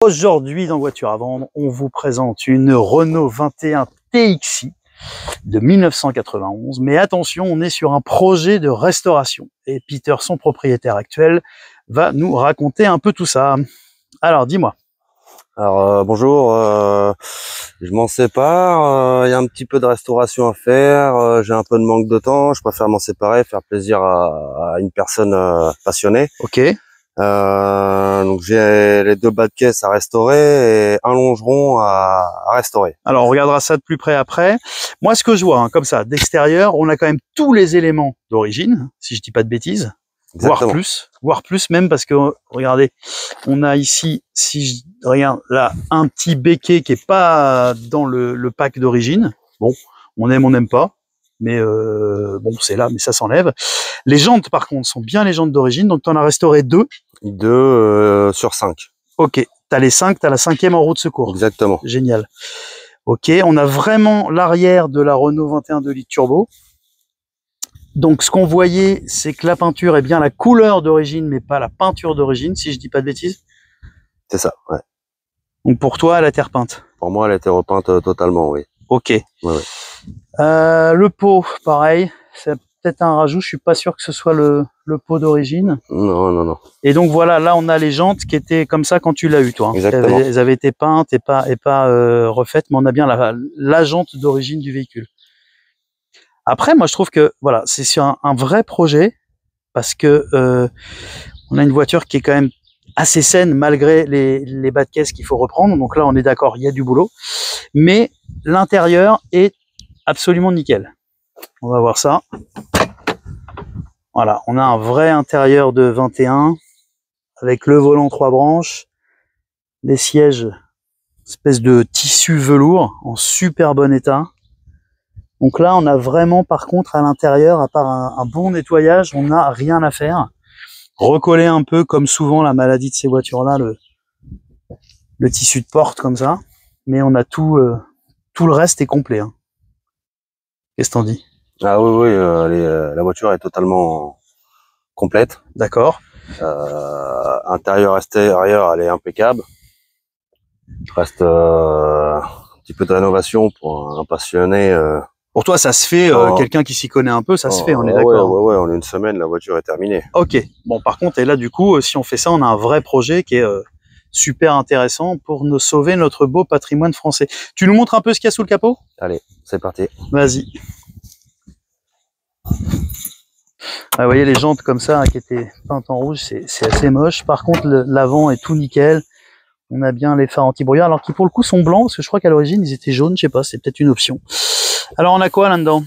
Aujourd'hui, dans Voiture à vendre, on vous présente une Renault 21 TXi de 1991. Mais attention, on est sur un projet de restauration. Et Peter, son propriétaire actuel, va nous raconter un peu tout ça. Alors, dis-moi. Alors bonjour, je m'en sépare, il y a un petit peu de restauration à faire, j'ai un peu de manque de temps, je préfère m'en séparer, faire plaisir à une personne passionnée. Ok. Donc j'ai les deux bas de caisse à restaurer et un longeron à restaurer. Alors on regardera ça de plus près après. Moi ce que je vois, hein, comme ça, d'extérieur, on a quand même tous les éléments d'origine, si je dis pas de bêtises. Exactement. Voire plus même, parce que regardez, on a ici, si je regarde là, un petit béquet qui est pas dans le pack d'origine. Bon, on n'aime pas, mais bon, c'est là, mais ça s'enlève. Les jantes, par contre, sont bien les jantes d'origine, donc tu en as restauré 2. 2 sur 5. Ok, t'as les 5, t'as la 5e en roue de secours. Exactement. Génial. Ok, on a vraiment l'arrière de la Renault 21 2 litres turbo. Donc, ce qu'on voyait, c'est que la peinture est bien la couleur d'origine, mais pas la peinture d'origine, si je dis pas de bêtises. C'est ça, ouais. Donc, pour toi, elle a été repeinte. Pour moi, elle a été repeinte totalement, oui. Ok. Ouais. Le pot, pareil, c'est peut-être un rajout. Je suis pas sûr que ce soit le pot d'origine. Non. Et donc voilà, là on a les jantes qui étaient comme ça quand tu l'as eu, toi. Hein. Exactement. Elles avaient été peintes et pas refaites, mais on a bien la jante d'origine du véhicule. Après, moi je trouve que voilà, c'est sur un vrai projet parce que on a une voiture qui est quand même assez saine malgré les bas de caisse qu'il faut reprendre. Donc là, on est d'accord, il y a du boulot, mais l'intérieur est absolument nickel. On va voir ça. Voilà, on a un vrai intérieur de 21 avec le volant 3 branches, les sièges, espèce de tissu velours en super bon état. Donc là, on a vraiment, par contre, à l'intérieur, à part un bon nettoyage, on n'a rien à faire. Recoller un peu, comme souvent la maladie de ces voitures-là, le tissu de porte comme ça. Mais on a tout le reste est complet. Hein. Qu'est-ce que t'en dis? Ah oui, la voiture est totalement complète. D'accord. Intérieur, extérieur, elle est impeccable. Il reste un petit peu de rénovation pour un passionné. Pour toi, ça se fait, quelqu'un qui s'y connaît un peu, ça se fait, on est d'accord. Ouais, en une semaine, la voiture est terminée. Ok. Bon, par contre, et là, du coup, si on fait ça, on a un vrai projet qui est super intéressant pour nous sauver notre beau patrimoine français. Tu nous montres un peu ce qu'il y a sous le capot? Allez, c'est parti. Vas-y. Ah, vous voyez les jantes comme ça hein, qui étaient peintes en rouge, c'est assez moche. Par contre, l'avant est tout nickel. On a bien les phares anti-brouillard, alors qui pour le coup sont blancs, parce que je crois qu'à l'origine ils étaient jaunes, je sais pas, c'est peut-être une option. Alors on a quoi là-dedans?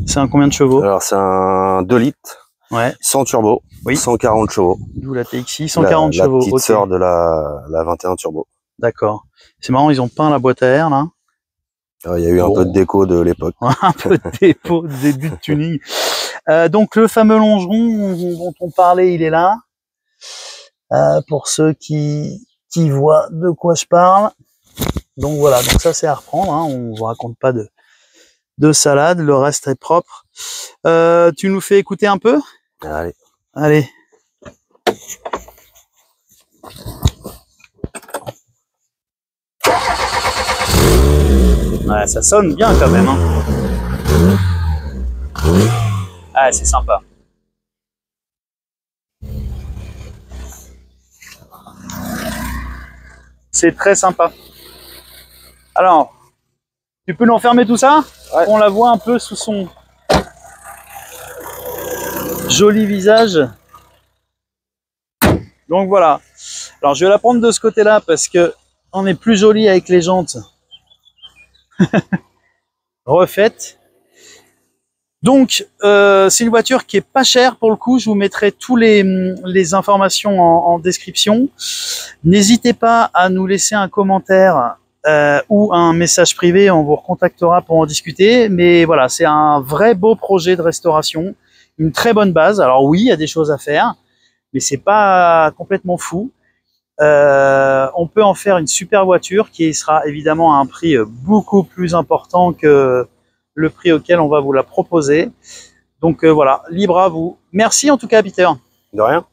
C'est un combien de chevaux? Alors c'est un 2 litres, ouais. Sans turbo, oui. 140 chevaux. D'où la TXi, 140 chevaux. La petite sœur de la 21 turbo. D'accord. C'est marrant, ils ont peint la boîte à air là. Il y a eu un peu de déco de l'époque. Un peu de déco, début de tuning. Donc le fameux longeron dont on parlait, il est là. Pour ceux qui voient de quoi je parle. Donc voilà, donc ça c'est à reprendre. Hein. On vous raconte pas de salade, le reste est propre. Tu nous fais écouter un peu? Allez. Allez. Ouais, ça sonne bien quand même. Hein. Ah, c'est sympa. C'est très sympa. Alors, tu peux nous refermer tout ça? Ouais. On la voit un peu sous son joli visage. Donc voilà. Alors je vais la prendre de ce côté-là parce que on est plus joli avec les jantes refaites. Donc c'est une voiture qui est pas chère pour le coup. Je vous mettrai tous les informations en description. N'hésitez pas à nous laisser un commentaire ou un message privé. On vous recontactera pour en discuter. Mais voilà, c'est un vrai beau projet de restauration, une très bonne base. Alors oui, il y a des choses à faire, mais c'est pas complètement fou. On peut en faire une super voiture qui sera évidemment à un prix beaucoup plus important que le prix auquel on va vous la proposer. Donc voilà, libre à vous. Merci en tout cas, Peter. De rien.